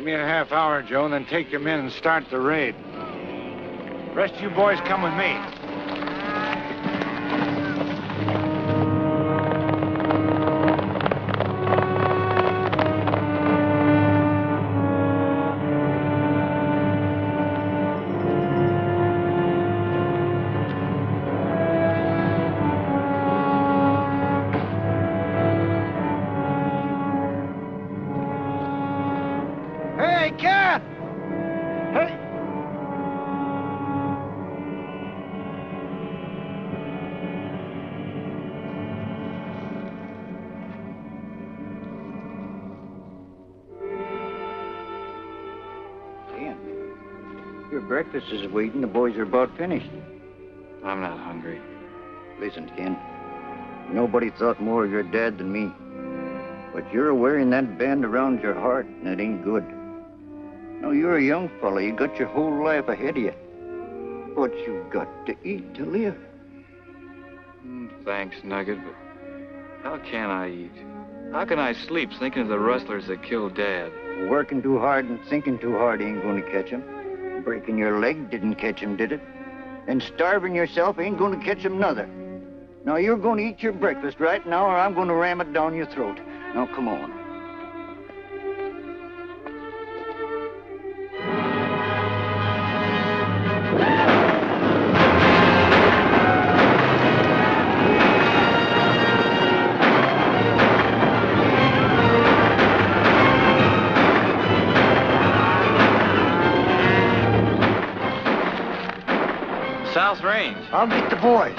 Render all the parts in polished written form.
Give me a half hour, Joe, and then take your men and start the raid. The rest of you boys come with me. Breakfast is waiting. The boys are about finished. I'm not hungry. Listen, Ken. Nobody thought more of your dad than me. But you're wearing that band around your heart, and it ain't good. Now, you're a young fella. You got your whole life ahead of you. But you've got to eat to live. Thanks, Nugget, but how can I eat? How can I sleep thinking of the rustlers that killed Dad? Working too hard and thinking too hard ain't going to catch him. Breaking your leg didn't catch him, did it? And starving yourself ain't going to catch him neither. Now, you're going to eat your breakfast right now, or I'm going to ram it down your throat. Now, come on. South Range. I'll get the boys.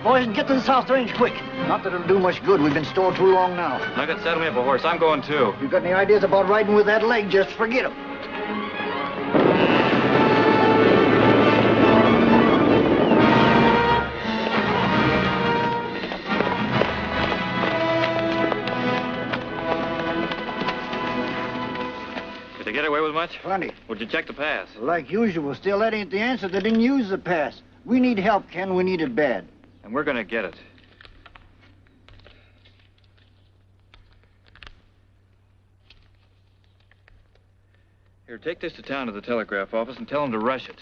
Boys, and get to the South Range quick. Not that it'll do much good. We've been stalled too long now. Nugget, settle me up a horse. I'm going too. You got any ideas about riding with that leg, just forget them. Did they get away with much? Plenty. Would you check the pass? Like usual. Still, that ain't the answer. They didn't use the pass. We need help, Ken. We need it bad. And we're going to get it. Here, take this to town to the telegraph office and tell them to rush it.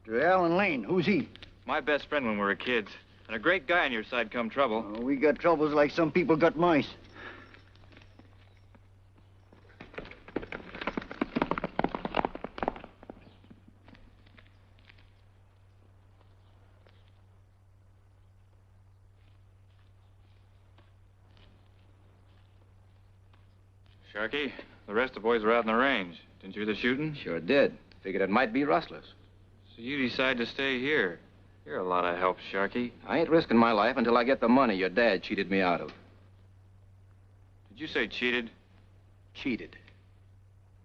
To Allan Lane. Who's he? My best friend when we were kids. And a great guy on your side come trouble. Oh, we got troubles like some people got mice. Sharky, the rest of the boys were out in the range. Didn't you hear the shooting? Sure did. Figured it might be rustlers. So you decide to stay here. You're a lot of help, Sharky. I ain't risking my life until I get the money your dad cheated me out of. Did you say cheated? Cheated.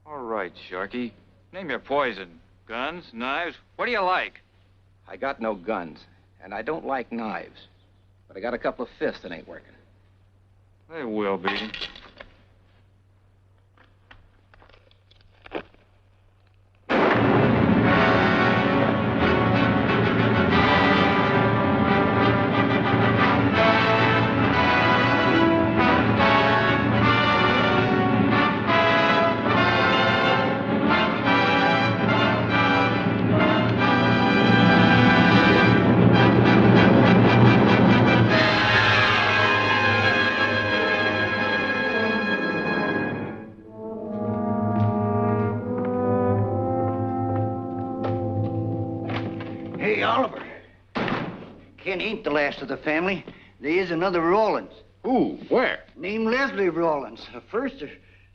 All right, Sharky. Name your poison. Guns, knives, what do you like? I got no guns, and I don't like knives. But I got a couple of fists that ain't working. They will be. ain't the last of the family. There is another Rawlins. Who? Where? Named Leslie Rawlins. A first or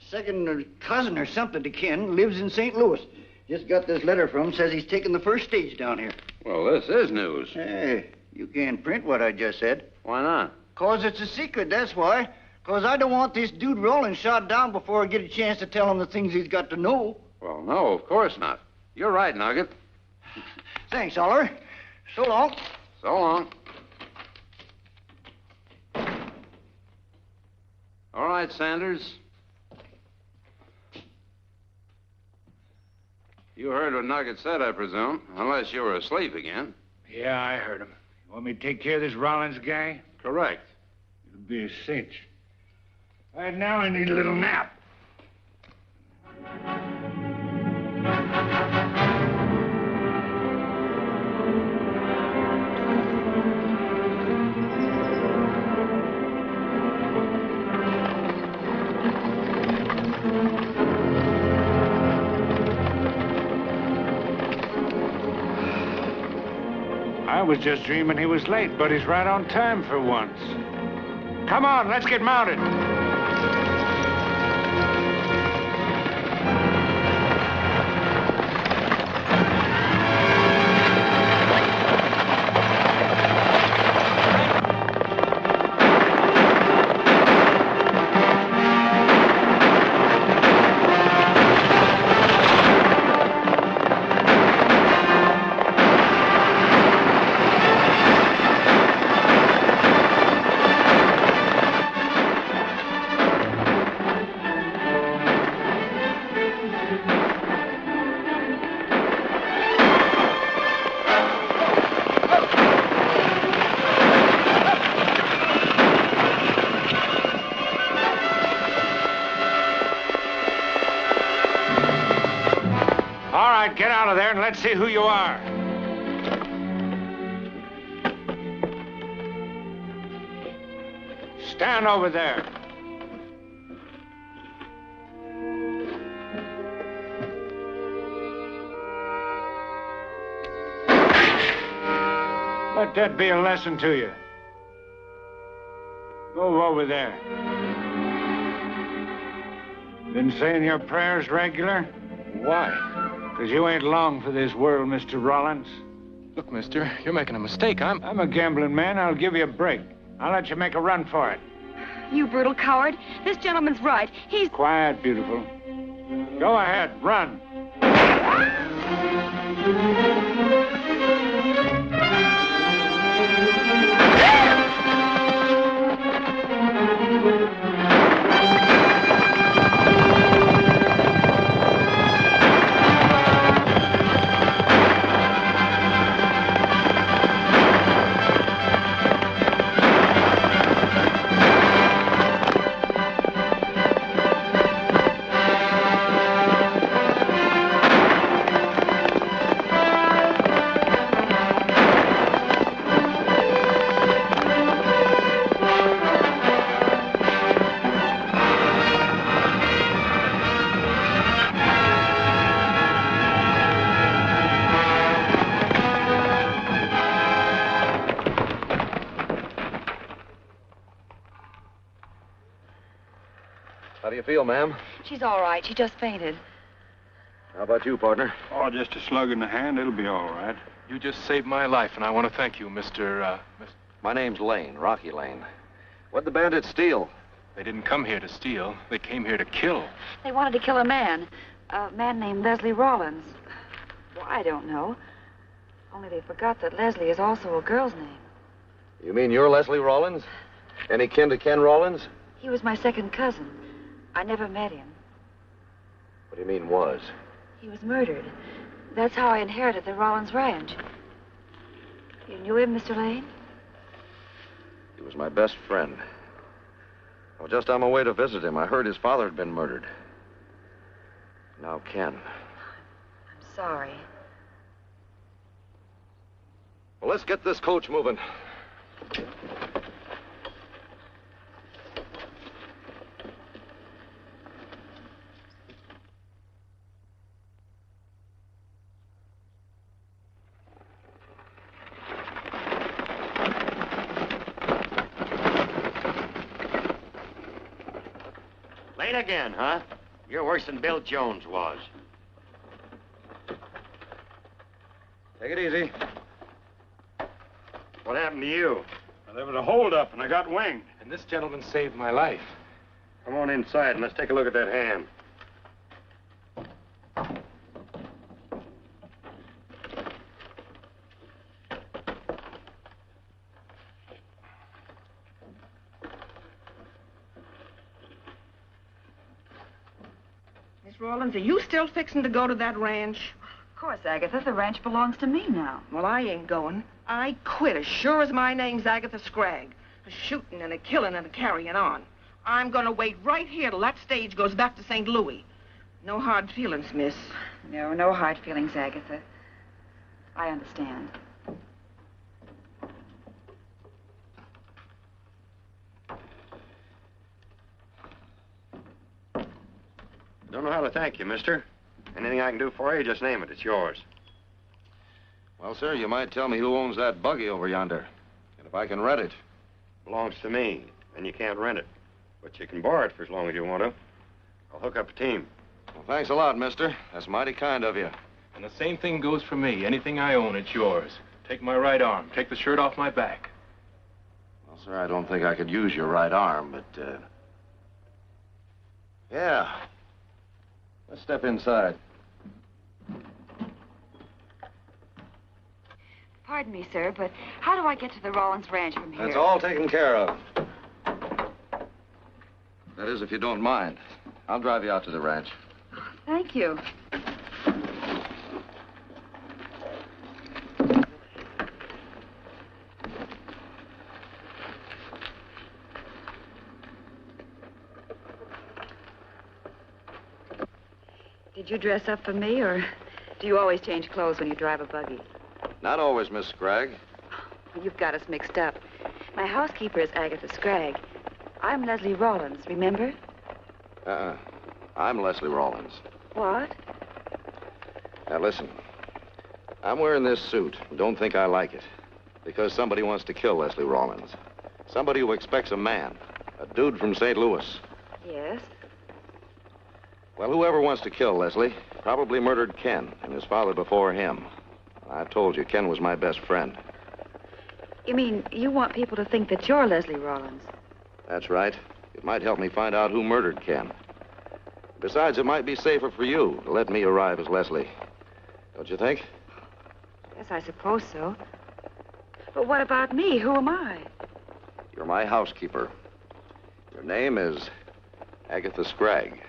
second or cousin or something to Ken. Lives in St. Louis. Just got this letter from him. Says he's taking the first stage down here. Well, this is news. Hey, you can't print what I just said. Why not? 'Cause it's a secret, that's why. 'Cause I don't want this dude Rawlins shot down before I get a chance to tell him the things he's got to know. Well, no, of course not. You're right, Nugget. Thanks, Oliver. So long. So long. All right, Sanders. You heard what Nugget said, I presume, unless you were asleep again. Yeah, I heard him. You want me to take care of this Rawlins guy? Correct. It'll be a cinch. Right now, I need a little nap. I was just dreaming he was late, but he's right on time for once. Come on, let's get mounted. Get out of there and let's see who you are. Stand over there. Let that be a lesson to you. Go over there. Been saying your prayers regular? Why? Because you ain't long for this world, Mr. Rawlins. Look, mister, you're making a mistake. I'm a gambling man. I'll give you a break. I'll let you make a run for it. You brutal coward. This gentleman's right. He's... Quiet, beautiful. Go ahead, run. How do you feel, ma'am? She's all right. She just fainted. How about you, partner? Oh, just a slug in the hand. It'll be all right. You just saved my life, and I want to thank you, Mr. My name's Lane, Rocky Lane. What'd the bandits steal? They didn't come here to steal. They came here to kill. They wanted to kill a man named Leslie Rawlins. Well, I don't know. Only they forgot that Leslie is also a girl's name. You mean you're Leslie Rawlins? Any kin to Ken Rawlins? He was my second cousin. I never met him. What do you mean, was? He was murdered. That's how I inherited the Rawlins ranch. You knew him, Mr. Lane? He was my best friend. I was just on my way to visit him. I heard his father had been murdered. Now Ken. I'm sorry. Well, let's get this coach moving. Late again, huh? You're worse than Bill Jones was. Take it easy. What happened to you? Well, there was a holdup, and I got winged. And this gentleman saved my life. Come on inside and let's take a look at that hand. Miss Rawlins, are you still fixing to go to that ranch? Of course, Agatha. The ranch belongs to me now. Well, I ain't going. I quit as sure as my name's Agatha Scragg. A shooting and a killing and a carrying on. I'm going to wait right here till that stage goes back to St. Louis. No hard feelings, miss. No hard feelings, Agatha. I understand. Don't know how to thank you, mister. Anything I can do for you, just name it. It's yours. Well, sir, you might tell me who owns that buggy over yonder. And if I can rent it. Belongs to me. Then you can't rent it. But you can borrow it for as long as you want to. I'll hook up a team. Well, thanks a lot, mister. That's mighty kind of you. And the same thing goes for me. Anything I own, it's yours. Take my right arm. Take the shirt off my back. Well, sir, I don't think I could use your right arm, but, yeah. Let's step inside. Pardon me, sir, but how do I get to the Rawlins Ranch from here? That's all taken care of. That is, if you don't mind. I'll drive you out to the ranch. Thank you. Did you dress up for me, or do you always change clothes when you drive a buggy? Not always, Miss Scragg. You've got us mixed up. My housekeeper is Agatha Scragg. I'm Leslie Rawlins, remember? I'm Leslie Rawlins. What? Now, listen. I'm wearing this suit. Don't think I like it. Because somebody wants to kill Leslie Rawlins. Somebody who expects a man. A dude from St. Louis. Yes? Well, whoever wants to kill Leslie probably murdered Ken and his father before him. I told you, Ken was my best friend. You mean you want people to think that you're Leslie Rawlins? That's right. It might help me find out who murdered Ken. Besides, it might be safer for you to let me arrive as Leslie. Don't you think? Yes, I suppose so. But what about me? Who am I? You're my housekeeper. Your name is Agatha Scragg.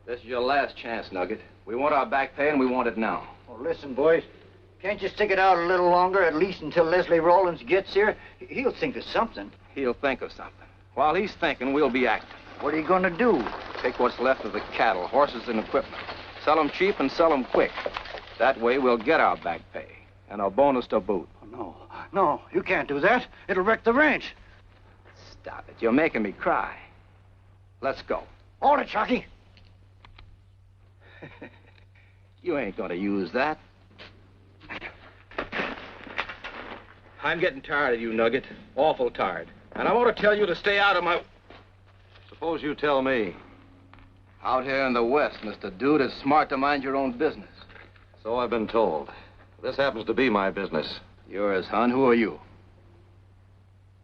This is your last chance, Nugget. We want our back pay, and we want it now. Well, listen, boys. Can't you stick it out a little longer, at least until Leslie Rawlins gets here? He'll think of something. He'll think of something. While he's thinking, we'll be acting. What are you going to do? Take what's left of the cattle, horses, and equipment. Sell them cheap and sell them quick. That way, we'll get our back pay. And a bonus to boot. Oh, no, you can't do that. It'll wreck the ranch. Stop it. You're making me cry. Let's go. Hold it, Chucky. You ain't gonna use that. I'm getting tired of you, Nugget. Awful tired. And I want to tell you to stay out of my... Suppose you tell me. Out here in the West, Mr. Dude, it's smart to mind your own business. So I've been told. This happens to be my business. Yours, hon. Who are you?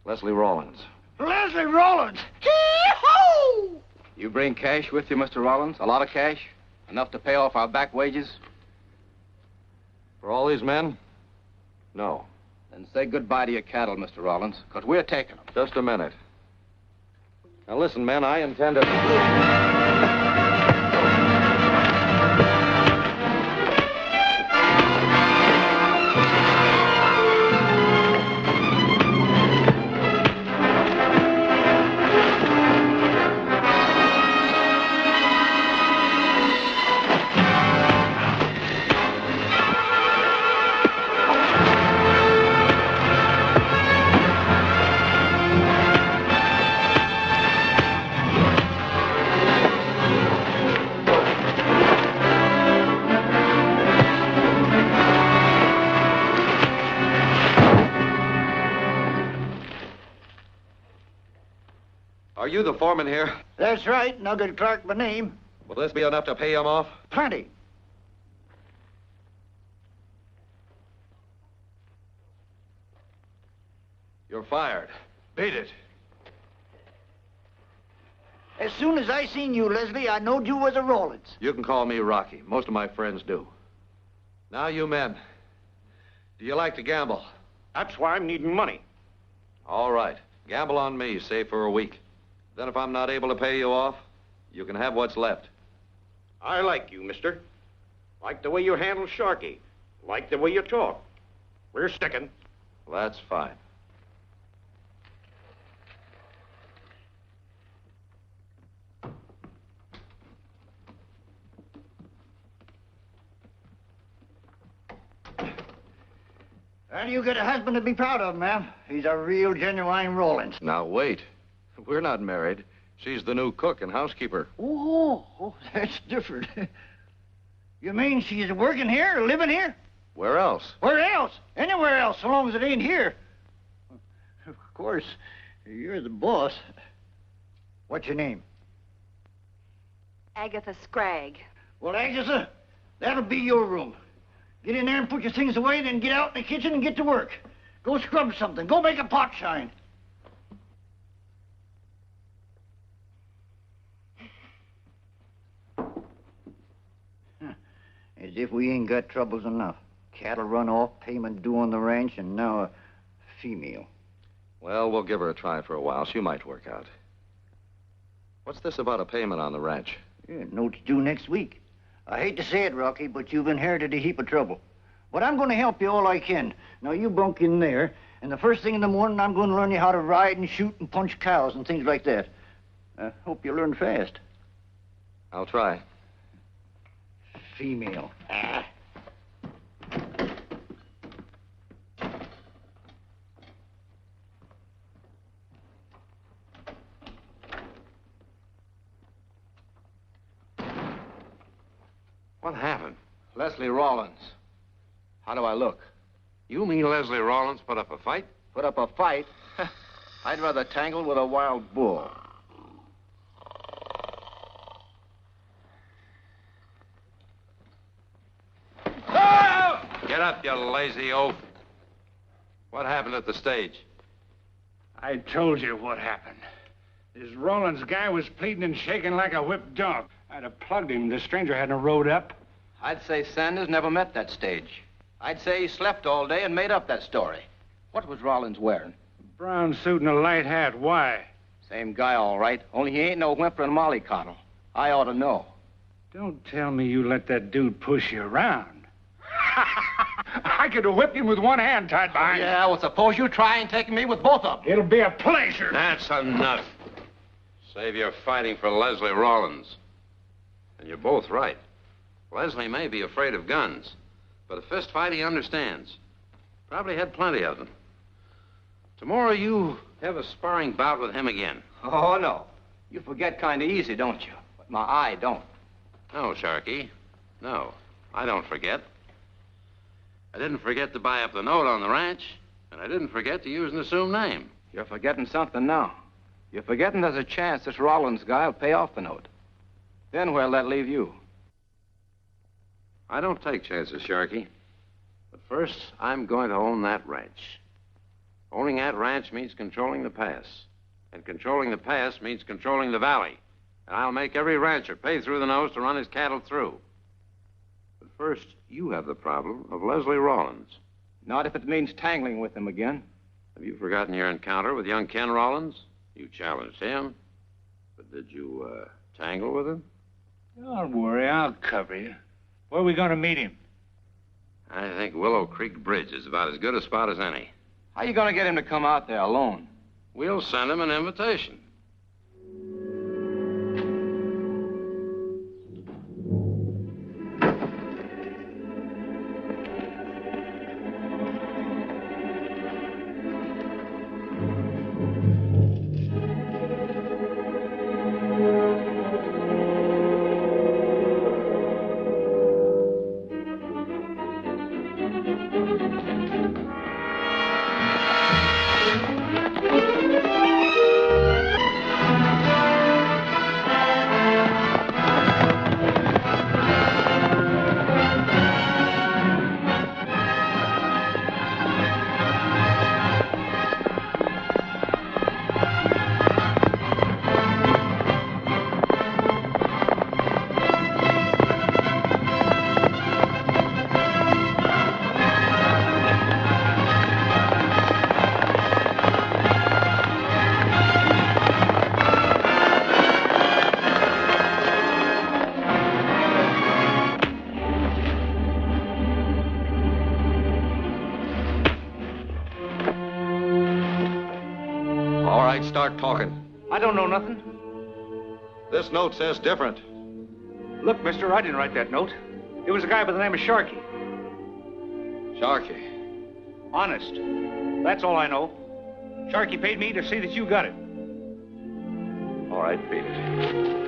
Leslie Rawlins. Leslie Rawlins! Hee-hoo! You bring cash with you, Mr. Rawlins? A lot of cash? Enough to pay off our back wages? For all these men? No. Then say goodbye to your cattle, Mr. Rawlins, because we're taking them. Just a minute. Now listen, men, I intend to... Are you the foreman here? That's right, Nugget Clark by name. Will this be enough to pay him off? Plenty. You're fired. Beat it. As soon as I seen you, Leslie, I knowed you was a Rawlins. You can call me Rocky. Most of my friends do. Now, you men, do you like to gamble? That's why I'm needing money. All right. Gamble on me, say for a week. Then if I'm not able to pay you off, you can have what's left. I like you, mister. Like the way you handle Sharky. Like the way you talk. We're sticking. Well, that's fine. Well, you got a husband to be proud of, ma'am. He's a real, genuine Rawlins. Now, wait. We're not married. She's the new cook and housekeeper. Oh, that's different. You mean she's working here, living here? Where else? Where else? Anywhere else, so long as it ain't here. Of course, you're the boss. What's your name? Agatha Scragg. Well, Agatha, that'll be your room. Get in there and put your things away, then get out in the kitchen and get to work. Go scrub something. Go make a pot shine. As if we ain't got troubles enough. Cattle run off, payment due on the ranch, and now a female. Well, we'll give her a try for a while. She might work out. What's this about a payment on the ranch? Yeah, note's due next week. I hate to say it, Rocky, but you've inherited a heap of trouble. But I'm going to help you all I can. Now, you bunk in there, and the first thing in the morning, I'm going to learn you how to ride and shoot and punch cows and things like that. I hope you learn fast. I'll try. Female. What happened? Leslie Rawlins. How do I look? You mean Leslie Rawlins put up a fight? Put up a fight? I'd rather tangle with a wild bull. Get up, you lazy oaf. What happened at the stage? I told you what happened. This Rawlins guy was pleading and shaking like a whipped dog. I'd have plugged him. The stranger hadn't rode up. I'd say Sanders never met that stage. I'd say he slept all day and made up that story. What was Rawlins wearing? Brown suit and a light hat. Why? Same guy, all right. Only he ain't no whimpering mollycoddle. I ought to know. Don't tell me you let that dude push you around. I could have whipped him with one hand tied behind. Yeah, well, suppose you try and take me with both of them. It'll be a pleasure. That's enough. Save your fighting for Leslie Rawlins. And you're both right. Leslie may be afraid of guns, but a fist fight he understands. Probably had plenty of them. Tomorrow you have a sparring bout with him again. Oh, no. You forget kind of easy, don't you? But my eye don't. No, Sharky. No, I don't forget. I didn't forget to buy up the note on the ranch, and I didn't forget to use an assumed name. You're forgetting something now. You're forgetting there's a chance this Rawlins guy will pay off the note. Then where'll that leave you? I don't take chances, Sharky. But first, I'm going to own that ranch. Owning that ranch means controlling the pass. And controlling the pass means controlling the valley. And I'll make every rancher pay through the nose to run his cattle through. But first, you have the problem of Leslie Rawlins. Not if it means tangling with him again. Have you forgotten your encounter with young Ken Rawlins? You challenged him. But did you, tangle with him? Don't worry, I'll cover you. Where are we going to meet him? I think Willow Creek Bridge is about as good a spot as any. How you going to get him to come out there alone? We'll send him an invitation. right, start talking. I don't know nothing. This note says different. Look, mister, I didn't write that note. It was a guy by the name of Sharkey. Sharkey. Honest. That's all I know. Sharkey paid me to see that you got it. All right, beat it.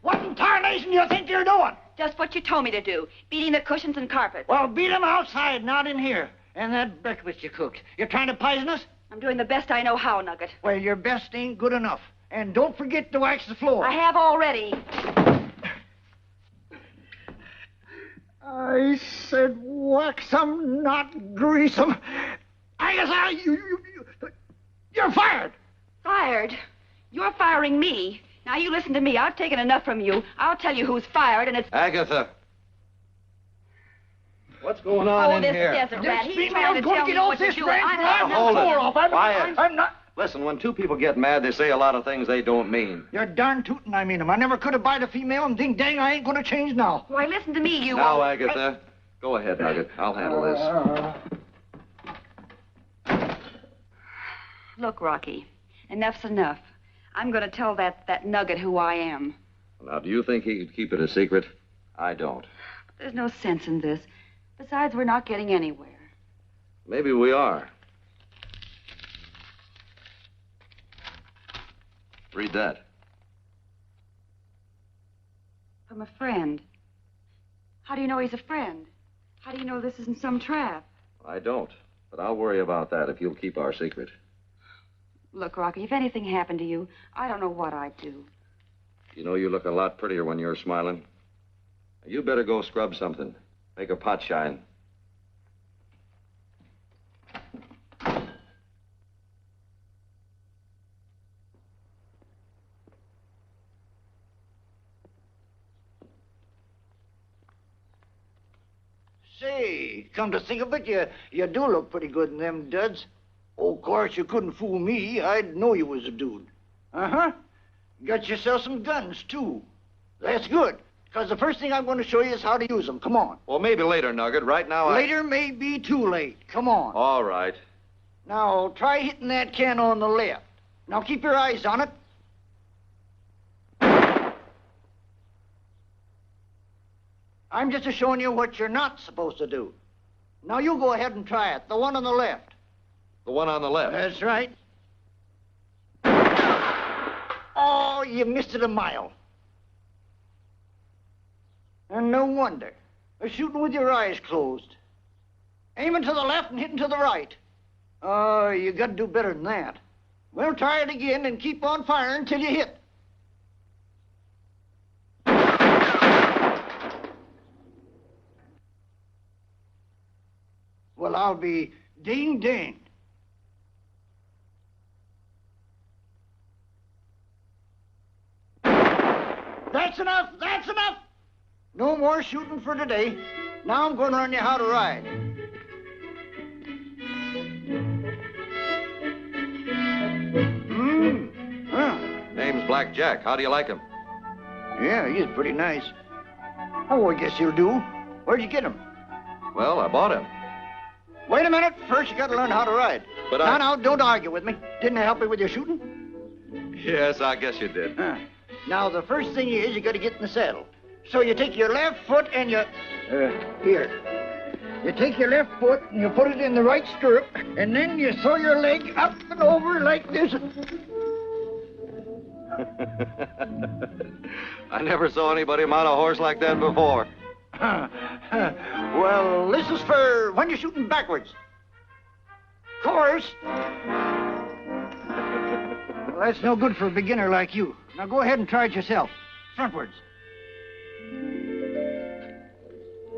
What in tarnation do you think you're doing? Just what you told me to do. Beating the cushions and carpet. Well, beat 'em outside, not in here. And that breakfast you cooked. You're trying to poison us? I'm doing the best I know how, Nugget. Well, your best ain't good enough. And don't forget to wax the floor. I have already. I said wax 'em, not grease 'em. You're fired. Fired? You're firing me. Now, you listen to me. I've taken enough from you. I'll tell you who's fired, and it's... Agatha. What's going on in this here? desert rat. He's female's trying to going tell to me get off what to this do. ranch. I'm Now, hold it. off. Quiet. I'm not... Listen, when two people get mad, they say a lot of things they don't mean. You're darn tootin' I mean 'em. I never could have buyed a female and think, dang, I ain't going to change now. Why, listen to me, you... Now, Agatha, go ahead, Nugget. I'll handle this. Look, Rocky, enough's enough. I'm going to tell that Nugget who I am. Now, do you think he could keep it a secret? I don't. There's no sense in this. Besides, we're not getting anywhere. Maybe we are. Read that. From a friend. How do you know he's a friend? How do you know this isn't some trap? I don't. But I'll worry about that if you'll keep our secret. Look, Rocky, if anything happened to you, I don't know what I'd do. You know you look a lot prettier when you're smiling. You better go scrub something. Make a pot shine. Say, come to think of it, you do look pretty good in them duds. Oh, of course, you couldn't fool me. I'd know you was a dude. Uh-huh. Got yourself some guns, too. That's good, because the first thing I'm going to show you is how to use them. Come on. Well, maybe later, Nugget. Right now, Later may be too late. Come on. All right. Now, try hitting that can on the left. Now, keep your eyes on it. I'm just showing you what you're not supposed to do. Now, you go ahead and try it. The one on the left. The one on the left. That's right. Oh, you missed it a mile. And no wonder. Shooting with your eyes closed. Aiming to the left and hitting to the right. Oh, you got to do better than that. Well, try it again and keep on firing until you hit. Well, I'll be ding-dinged. That's enough! That's enough! No more shooting for today. Now I'm going to learn you how to ride. Name's Black Jack. How do you like him? Yeah, he's pretty nice. Oh, I guess he'll do. Where'd you get him? Well, I bought him. Wait a minute. First, you got to learn how to ride. But Now, don't argue with me. Didn't I help you with your shooting? Yes, I guess you did. Now, the first thing is you got to get in the saddle. So you take your left foot and you... here. You take your left foot and you put it in the right stirrup, and then you throw your leg up and over like this. I never saw anybody mount a horse like that before. Well, this is for when you're shooting backwards. Of course. Well, that's no good for a beginner like you. Now go ahead and try it yourself. Frontwards.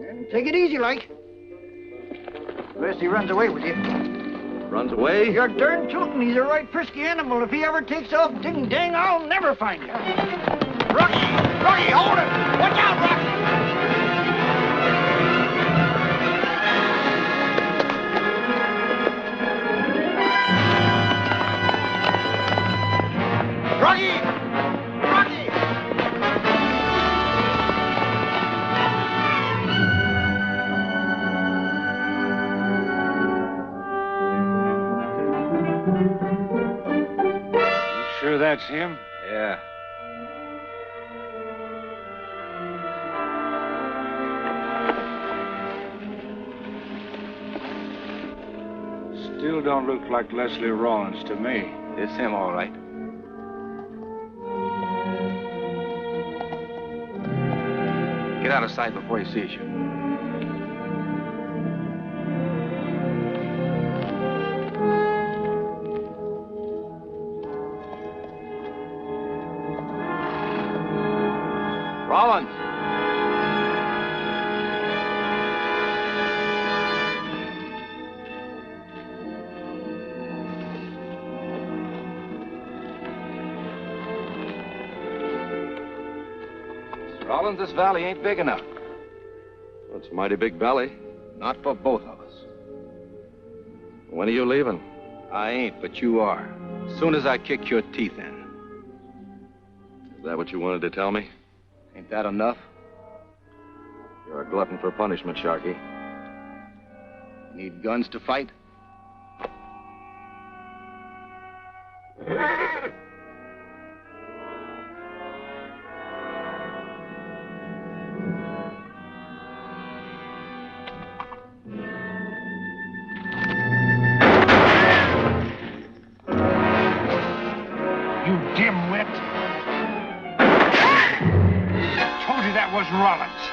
And take it easy, like. Unless he runs away with you. Runs away? You're darn tootin'. He's a right frisky animal. If he ever takes off, ding-dang, I'll never find you. Rocky! Rocky, hold it! Watch out, Rocky! Rocky! Rocky! Sure that's him? Yeah. Still don't look like Leslie Rawlins to me. It's him, all right. Get out of sight before he sees you. Rollins! Rollins, this valley ain't big enough. Well, it's a mighty big valley. Not for both of us. When are you leaving? I ain't, but you are. As soon as I kick your teeth in. Is that what you wanted to tell me? Ain't that enough? You're a glutton for punishment, Sharky. Need guns to fight? You dimwit. Told you that was Rawlins.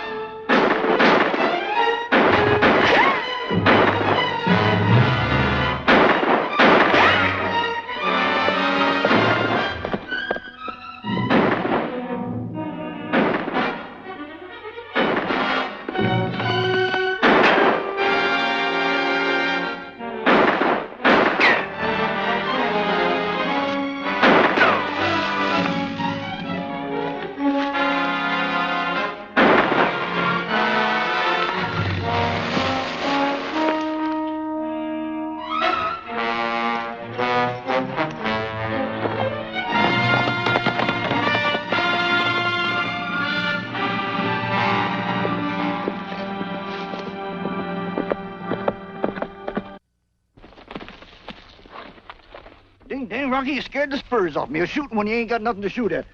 Dang, Rocky, you scared the spurs off me. You're shooting when you ain't got nothing to shoot at.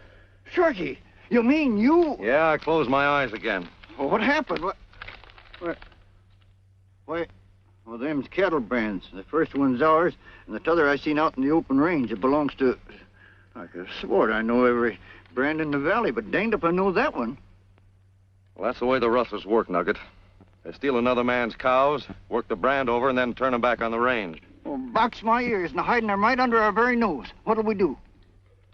Sharky, you mean you... Yeah, I closed my eyes again. Well, what happened? Why, well, them's cattle brands. The first one's ours, and the t'other I seen out in the open range. It belongs to... I could have swore I know every brand in the valley, but danged if I know that one. Well, that's the way the rustlers work, Nugget. They steal another man's cows, work the brand over, and then turn them back on the range. Well, box my ears and hiding them right under our very nose. What'll we do?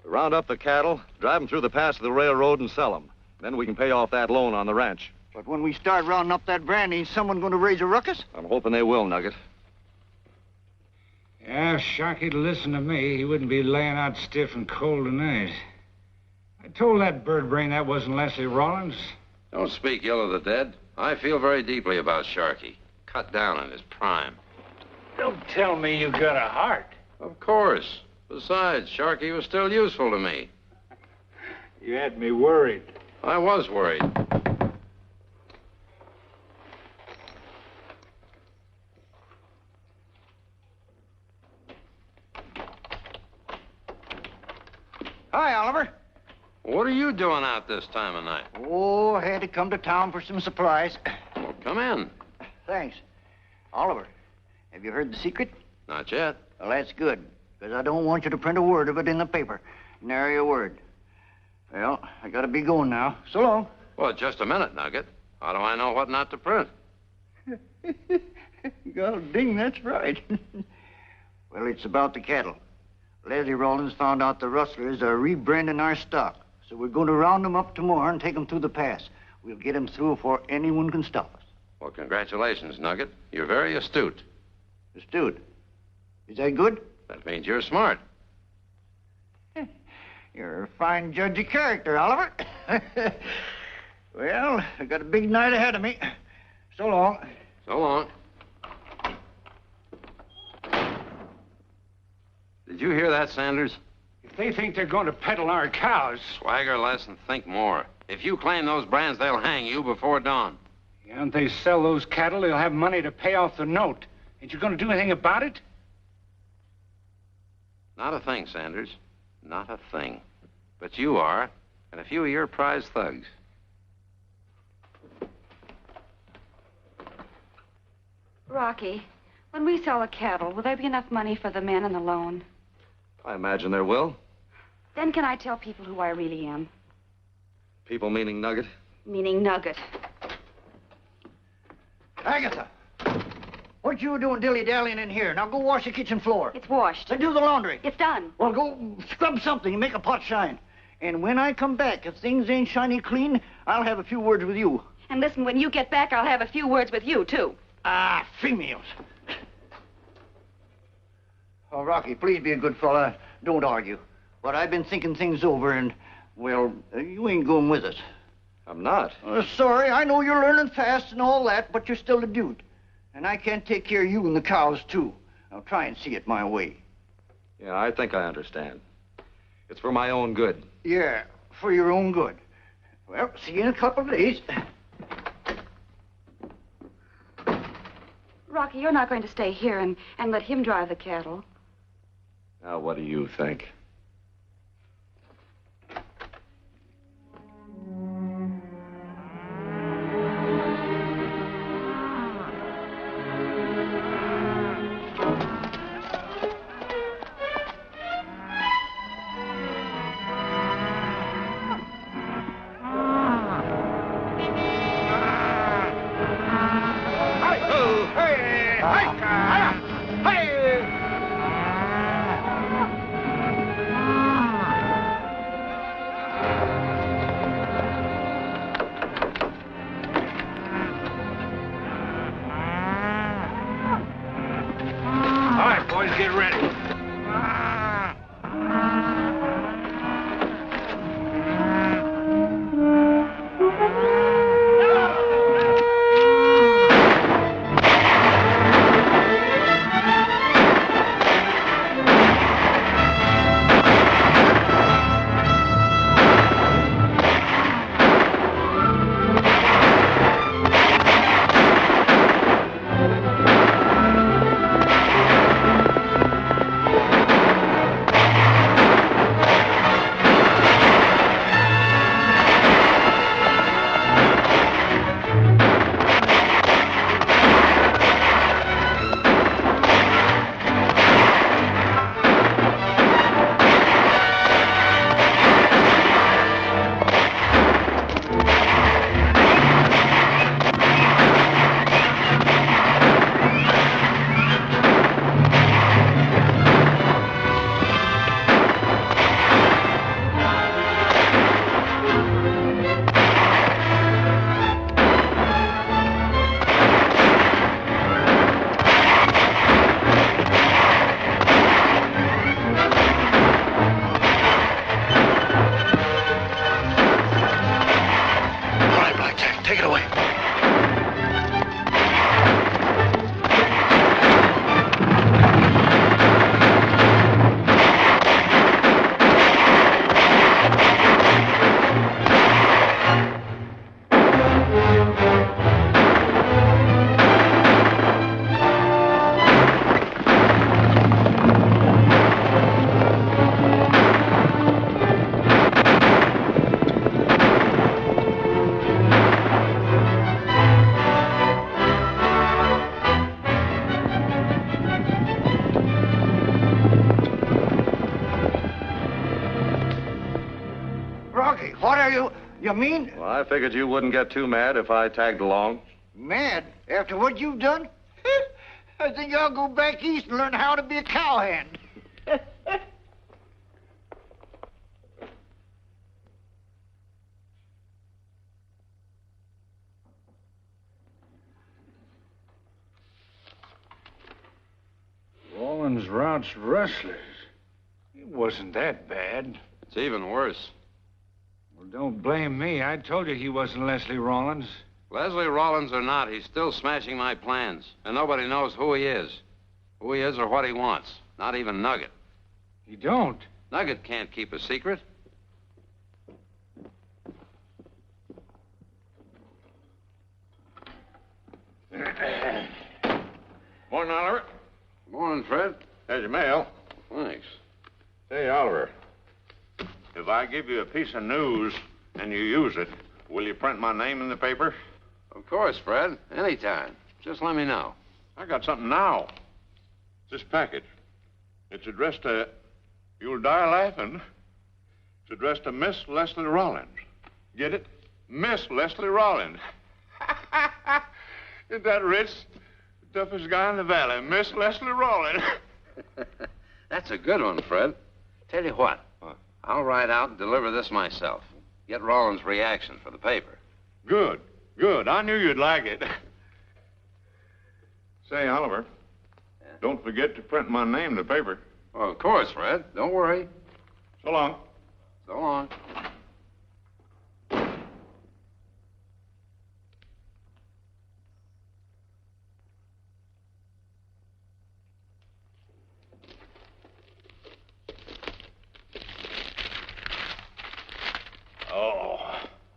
Round up the cattle, drive them through the pass of the railroad, and sell them. Then we can pay off that loan on the ranch. But when we start rounding up that brand, ain't someone going to raise a ruckus? I'm hoping they will, Nugget. Yeah, if Sharky'd listen to me, he wouldn't be laying out stiff and cold tonight. I told that bird brain that wasn't Leslie Rawlins. Don't speak ill of the dead. I feel very deeply about Sharky. Cut down in his prime. Don't tell me you got a heart. Of course. Besides, Sharky was still useful to me. You had me worried. I was worried. Hi, Oliver. What are you doing out this time of night? Oh, I had to come to town for some supplies. Well, come in. Thanks. Oliver, have you heard the secret? Not yet. Well, that's good, because I don't want you to print a word of it in the paper. Nary a word. Well, I gotta be going now. So long. Well, just a minute, Nugget. How do I know what not to print? God ding, that's right. Well, it's about the cattle. Leslie Rawlins found out the rustlers are rebranding our stock. So we're going to round them up tomorrow and take them through the pass. We'll get them through before anyone can stop us. Well, congratulations, Nugget. You're very astute. Astute? Is that good? That means you're smart. You're a fine judge of character, Oliver. Well, I got a big night ahead of me. So long. So long. Did you hear that, Sanders? If they think they're going to peddle our cows... Swagger less and think more. If you claim those brands, they'll hang you before dawn. Yeah, and they sell those cattle, they'll have money to pay off the note. Ain't you going to do anything about it? Not a thing, Sanders. Not a thing. But you are, and a few of your prize thugs. Rocky, when we sell the cattle, will there be enough money for the men and the loan? I imagine there will. Then can I tell people who I really am? People meaning Nugget? Meaning Nugget. Agatha, what you doing dilly-dallying in here? Now go wash the kitchen floor. It's washed. Then do the laundry. It's done. Well, go scrub something and make a pot shine. And when I come back, if things ain't shiny clean, I'll have a few words with you. And listen, when you get back, I'll have a few words with you, too. Ah, females. Oh, Rocky, please be a good fella. Don't argue. But I've been thinking things over, and, well, you ain't going with us. I'm not. Sorry, I know you're learning fast and all that, but you're still a dude. And I can't take care of you and the cows, too. Now, try and see it my way. Yeah, I think I understand. It's for my own good. Yeah, for your own good. Well, see you in a couple of days. Rocky, you're not going to stay here and let him drive the cattle. Now, what do you think? Get ready. You mean? Well, I figured you wouldn't get too mad if I tagged along. Mad? After what you've done? I think I'll go back east and learn how to be a cowhand. Rawlins routs rustlers. It wasn't that bad. It's even worse. Well, don't blame me. I told you he wasn't Leslie Rawlins. Leslie Rawlins or not, he's still smashing my plans. And nobody knows who he is. Who he is or what he wants. Not even Nugget. He don't? Nugget can't keep a secret. Morning, Oliver. Morning, Fred. There's your mail. Thanks. Say, Oliver, If I give you a piece of news and you use it, will you print my name in the paper? Of course, Fred. Anytime. Just let me know. I got something now. This package. It's addressed to... You'll die laughing. It's addressed to Miss Leslie Rawlins. Get it? Miss Leslie Rawlins. Isn't that rich? The toughest guy in the valley, Miss Leslie Rawlins. That's a good one, Fred. Tell you what. I'll ride out and deliver this myself. Get Rawlins' reaction for the paper. Good, good. I knew you'd like it. Say, Oliver, don't forget to print my name in the paper. Oh, of course, Fred. Don't worry. So long. So long.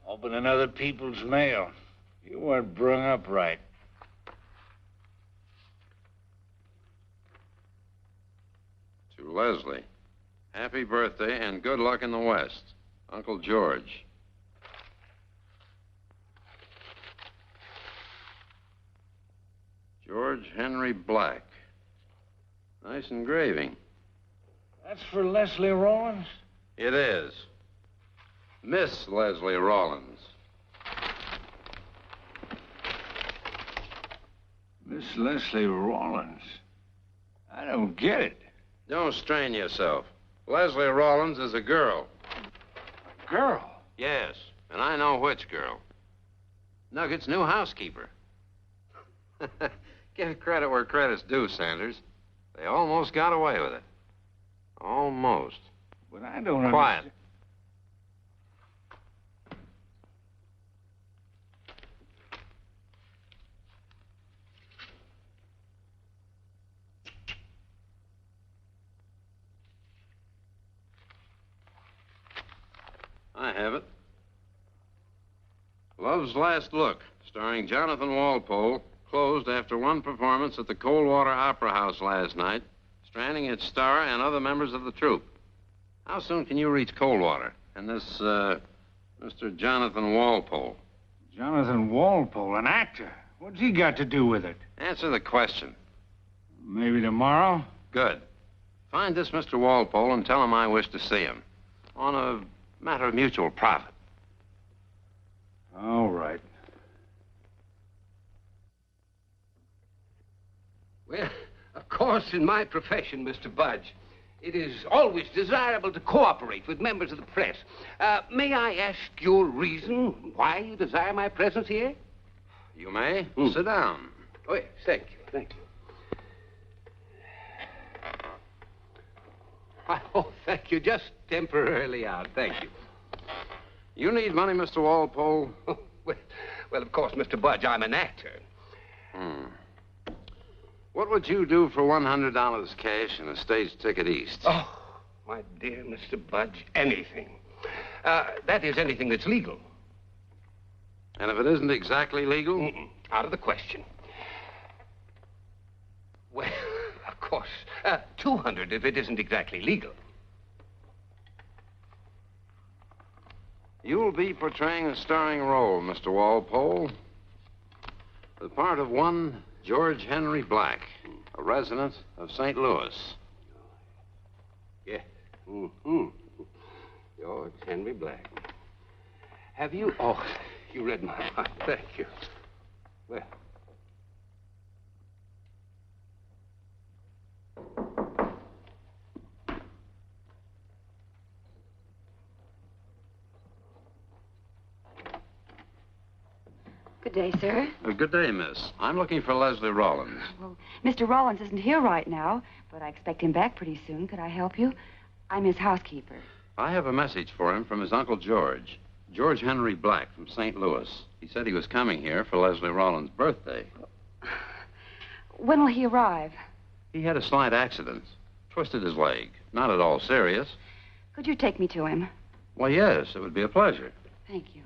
Opening other people's mail. You weren't brung up right. To Leslie, happy birthday and good luck in the West. Uncle George. George Henry Black. Nice engraving. That's for Leslie Rawlins? It is. Miss Leslie Rawlins. Miss Leslie Rawlins? I don't get it. Don't strain yourself. Leslie Rawlins is a girl. A girl? Yes, and I know which girl. Nugget's new housekeeper. Give credit where credit's due, Sanders. They almost got away with it. Almost. But I don't Quiet. understand. I have it. Love's Last Look, starring Jonathan Walpole, closed after one performance at the Coldwater Opera House last night, stranding its star and other members of the troupe. How soon can you reach Coldwater? And this, Mr. Jonathan Walpole? Jonathan Walpole, an actor? What's he got to do with it? Answer the question. Maybe tomorrow? Good. Find this Mr. Walpole and tell him I wish to see him. On a matter of mutual profit. All right. Well, of course, in my profession, Mr. Budge, it is always desirable to cooperate with members of the press. May I ask your reason why you desire my presence here? You may. Sit down. Oh, yes, thank you, thank you. Oh, thank you. Just temporarily out. Thank you. You need money, Mr. Walpole? Oh, well, of course, Mr. Budge, I'm an actor. What would you do for $100 cash and a stage ticket east? Oh, my dear Mr. Budge, anything. That is, anything that's legal. And if it isn't exactly legal? Out of the question. Well, of course, 200 if it isn't exactly legal. You'll be portraying a starring role, Mr. Walpole. The part of one George Henry Black, a resident of St. Louis. Yeah. George Henry Black. Have you... Oh, you read my mind. Thank you. Well... Good day, sir. Good day, miss. I'm looking for Leslie Rawlins. Well, Mr. Rawlins isn't here right now, but I expect him back pretty soon. Could I help you? I'm his housekeeper. I have a message for him from his Uncle George. George Henry Black from St. Louis. He said he was coming here for Leslie Rawlins' birthday. When will he arrive? He had a slight accident. Twisted his leg. Not at all serious. Could you take me to him? Well, yes, it would be a pleasure. Thank you.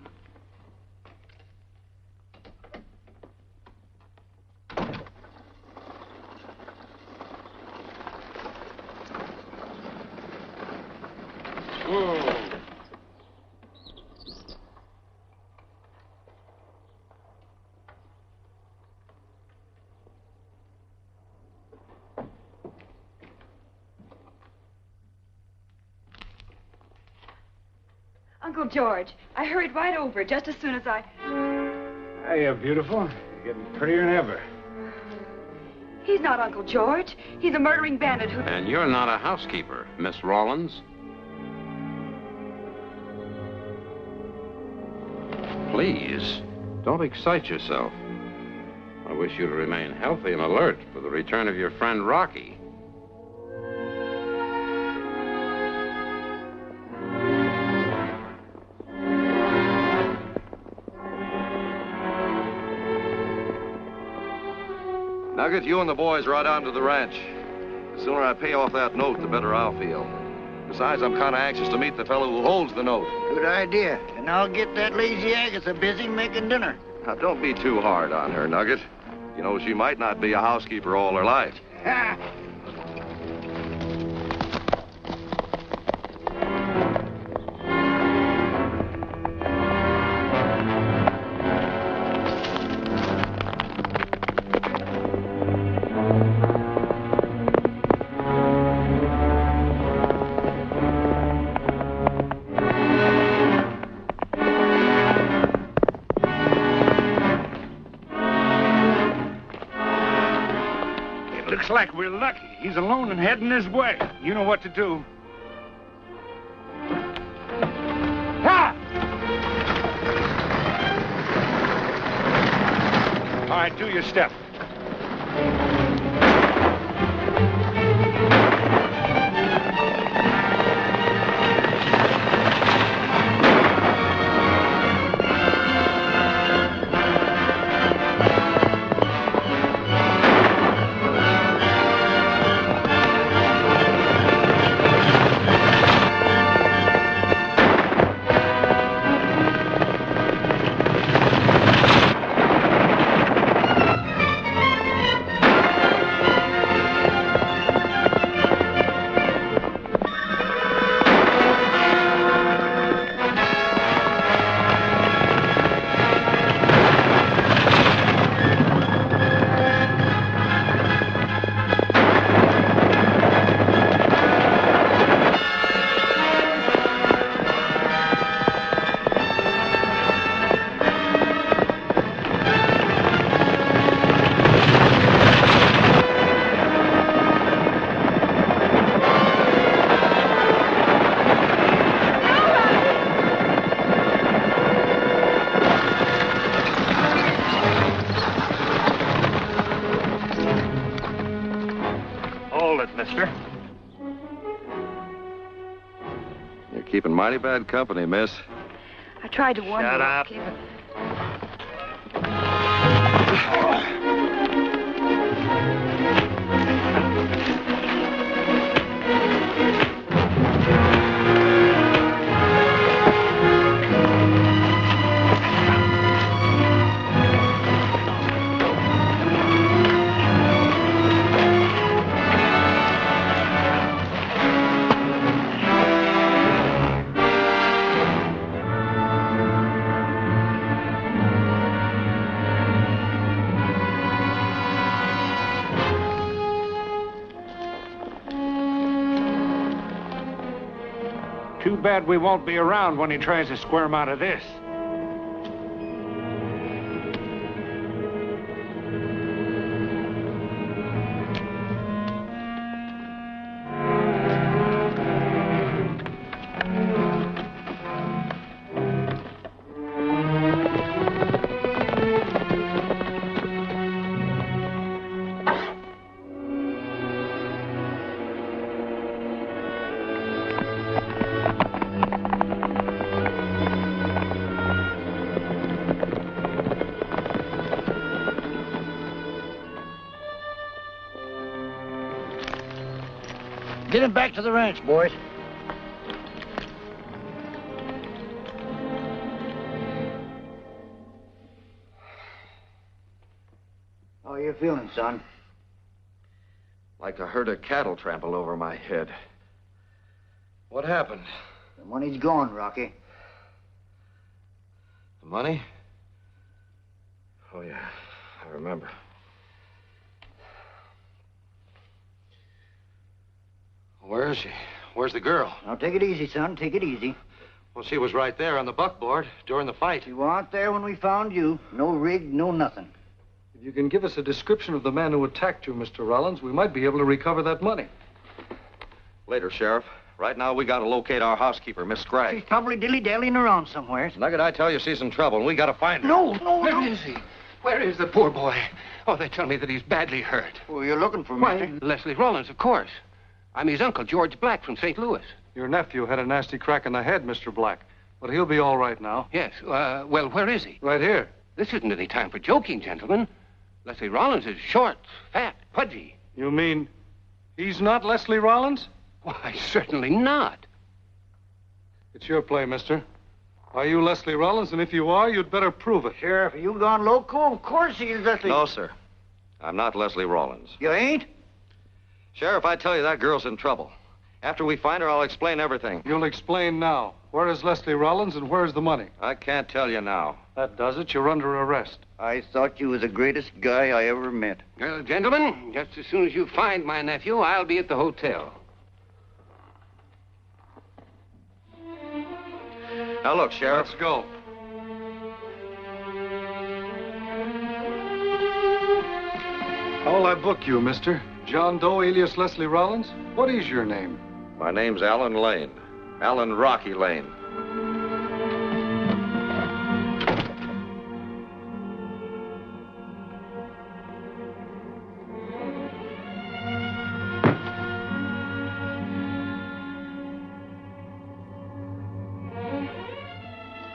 Uncle George, I hurried right over just as soon as I... Hiya, beautiful. You're getting prettier than ever. He's not Uncle George. He's a murdering bandit who... And you're not a housekeeper, Miss Rawlins. Please, don't excite yourself. I wish you to remain healthy and alert for the return of your friend Rocky. Nugget, you and the boys ride on to the ranch. The sooner I pay off that note, the better I'll feel. Besides, I'm kind of anxious to meet the fellow who holds the note. Good idea. And I'll get that lazy Agatha busy making dinner. Now, don't be too hard on her, Nugget. You know, she might not be a housekeeper all her life. Ha! Looks like we're lucky. He's alone and heading this way. You know what to do. Ha! All right, do your step. You're keeping mighty bad company, miss. I tried to warn you. Shut up. Rocky, but... Too bad we won't be around when he tries to squirm out of this. Get him back to the ranch, boys. How are you feeling, son? Like a herd of cattle trampled over my head. What happened? The money's gone, Rocky. The money? Oh, yeah. I remember. Where is she? Where's the girl? Now, take it easy, son. Take it easy. Well, she was right there on the buckboard during the fight. You weren't there when we found you. No rig, no nothing. If you can give us a description of the man who attacked you, Mr. Rawlins, we might be able to recover that money. Later, Sheriff. Right now, we got to locate our housekeeper, Miss Scragg. She's probably dilly-dallying around somewhere. Nugget, I tell you, she's in trouble, and we got to find her. No. Where is he? Where is the poor boy? Oh, they tell me that he's badly hurt. Well, you're looking for Why, me. Leslie Rawlins, of course. I'm his uncle, George Black, from St. Louis. Your nephew had a nasty crack in the head, Mr. Black. But he'll be all right now. Yes. Well, where is he? Right here. This isn't any time for joking, gentlemen. Leslie Rawlins is short, fat, pudgy. You mean he's not Leslie Rawlins? Why, certainly not. It's your play, mister. Are you Leslie Rawlins? And if you are, you'd better prove it. Sheriff, are you gone loco? Of course he's Leslie. No, sir. I'm not Leslie Rawlins. You ain't? Sheriff, I tell you, that girl's in trouble. After we find her, I'll explain everything. You'll explain now. Where is Leslie Rawlins and where's the money? I can't tell you now. That does it. You're under arrest. I thought you was the greatest guy I ever met. Well, gentlemen, just as soon as you find my nephew, I'll be at the hotel. Now, look, Sheriff. Let's go. How'll I book you, mister? John Doe, alias Leslie Rawlins? What is your name? My name's Allan Lane. Allan Rocky Lane.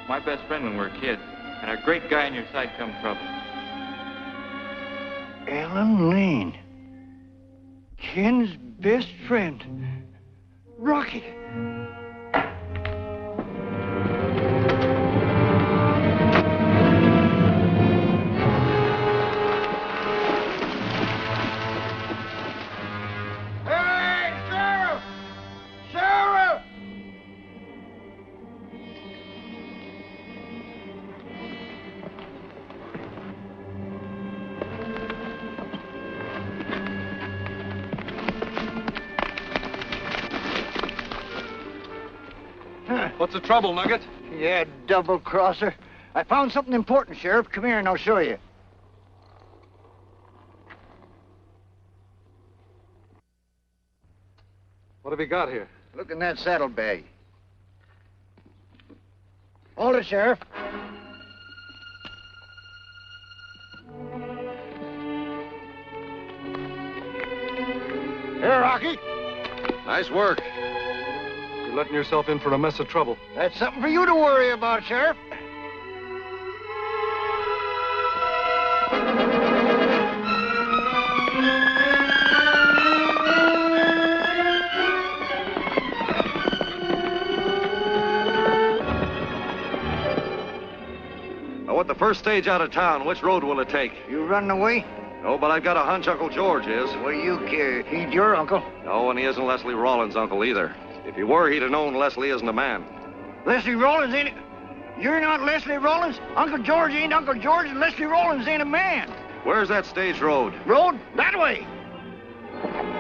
My best friend when we were kids, and a great guy in your side come trouble. Allan Lane. Ken's best friend. Rocky. Hey, Sheriff! Sheriff! What's the trouble, Nugget? Yeah, double-crosser. I found something important, Sheriff. Come here and I'll show you. What have you got here? Look in that saddlebag. Hold it, Sheriff. Here, Rocky. Nice work. You're letting yourself in for a mess of trouble. That's something for you to worry about, Sheriff. I want the first stage out of town. Which road will it take? You running away? No, but I've got a hunch Uncle George is. What do you care? He's your uncle. No, and he isn't Leslie Rawlins' uncle either. If he were, he'd have known Leslie isn't a man. Leslie Rawlins ain't it? You're not Leslie Rawlins? Uncle George ain't Uncle George, and Leslie Rawlins ain't a man. Where's that stage road? Road? That way.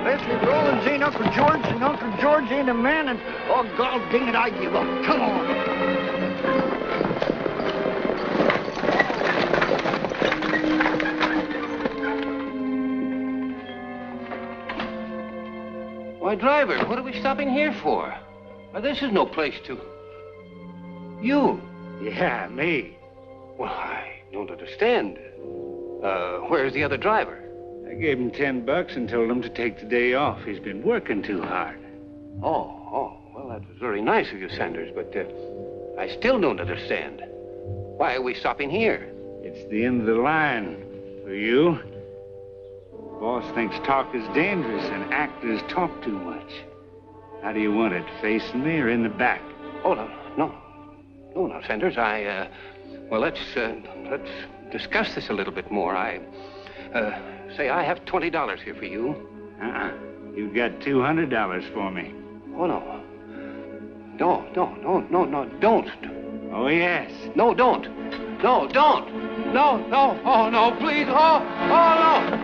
Leslie Rawlins ain't Uncle George, and Uncle George ain't a man, and oh, God dang it, I give up. Come on. Why, driver, what are we stopping here for? Why, this is no place to... You? Yeah, me. Well, I don't understand. Where's the other driver? I gave him $10 and told him to take the day off. He's been working too hard. Oh, well, that was very nice of you, Sanders, but I still don't understand. Why are we stopping here? It's the end of the line for you. Boss thinks talk is dangerous and actors talk too much. How do you want it, facing me or in the back? Oh, no, Sanders, well, let's discuss this a little bit more. Say I have $20 here for you. You've got $200 for me. Oh, no. No, don't. Oh, yes. No, don't. No, don't. No, oh, no, please. Oh, no.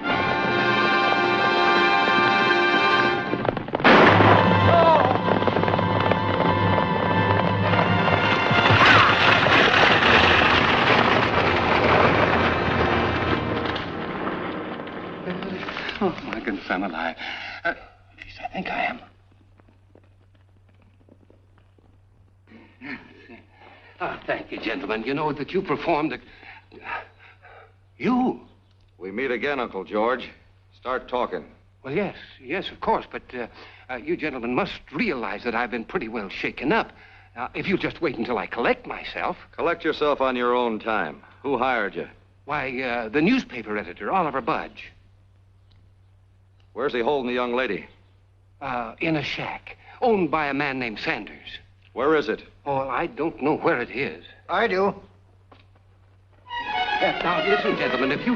I'm alive. At least I think I am. Ah, thank you, gentlemen. You know that you performed a... You? We meet again, Uncle George. Start talking. Well, yes, of course. But you gentlemen must realize that I've been pretty well shaken up. If you'll just wait until I collect myself. Collect yourself on your own time. Who hired you? Why, the newspaper editor, Oliver Budge. Where's he holding the young lady? In a shack, owned by a man named Sanders. Where is it? Oh, I don't know where it is. I do. Now, listen, gentlemen, if you...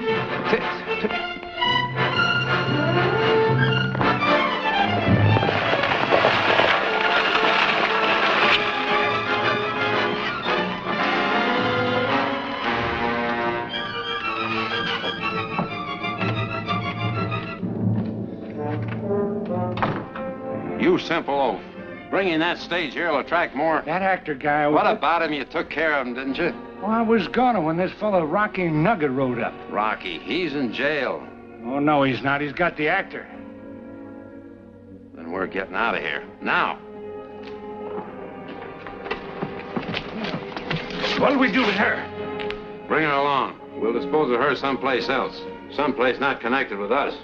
You simple oaf. Bringing that stage here will attract more... That actor guy... What about him? You took care of him, didn't you? Well, I was gonna when this fellow Rocky Nugget rode up. Rocky, he's in jail. Oh, no, he's not. He's got the actor. Then we're getting out of here. Now. What'll we do with her? Bring her along. We'll dispose of her someplace else. Someplace not connected with us.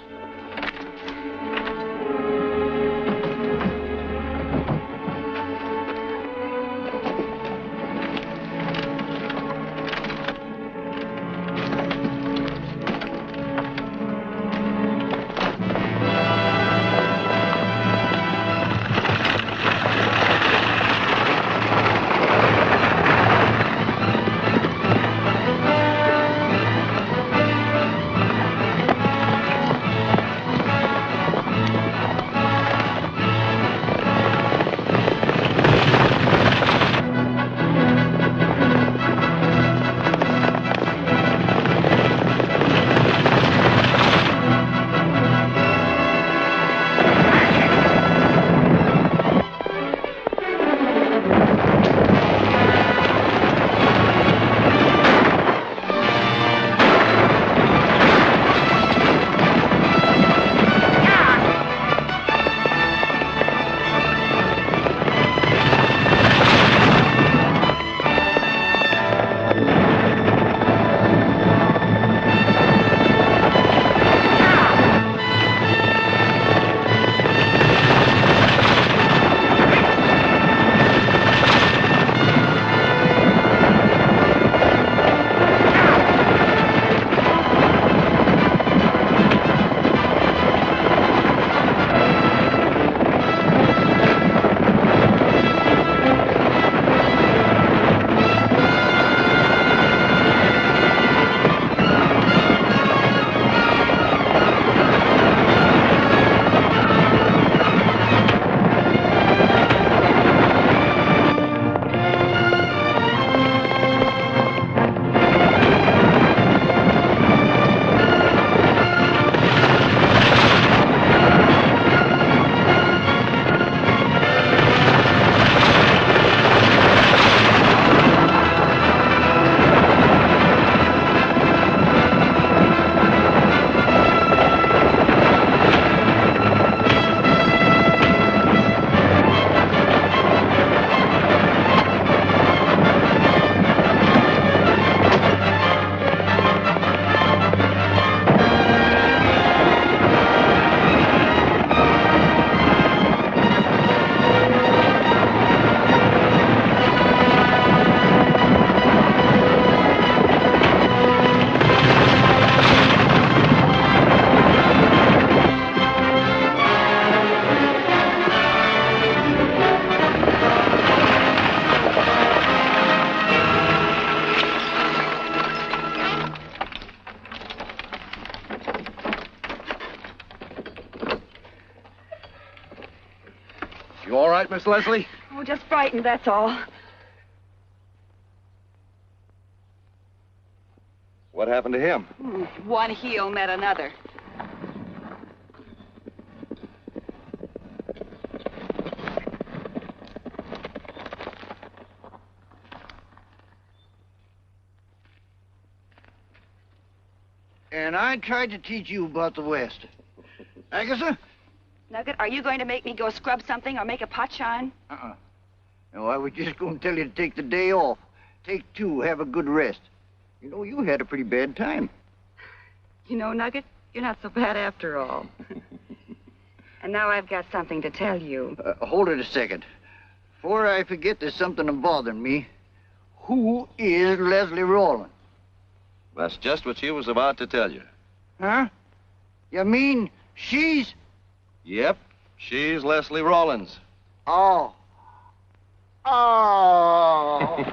You all right, Miss Leslie? Oh, just frightened, that's all. What happened to him? One heel met another. And I tried to teach you about the West. Agatha? Nugget, are you going to make me go scrub something or make a pot shine? No, I was just going to tell you to take the day off. Take 2, have a good rest. You know, you had a pretty bad time. You know, Nugget, you're not so bad after all. And now I've got something to tell you. Hold it a second. Before I forget, there's something bothering me. Who is Leslie Rawlins? That's just what she was about to tell you. Huh? You mean she's... Yep, she's Leslie Rawlins. Oh. Oh.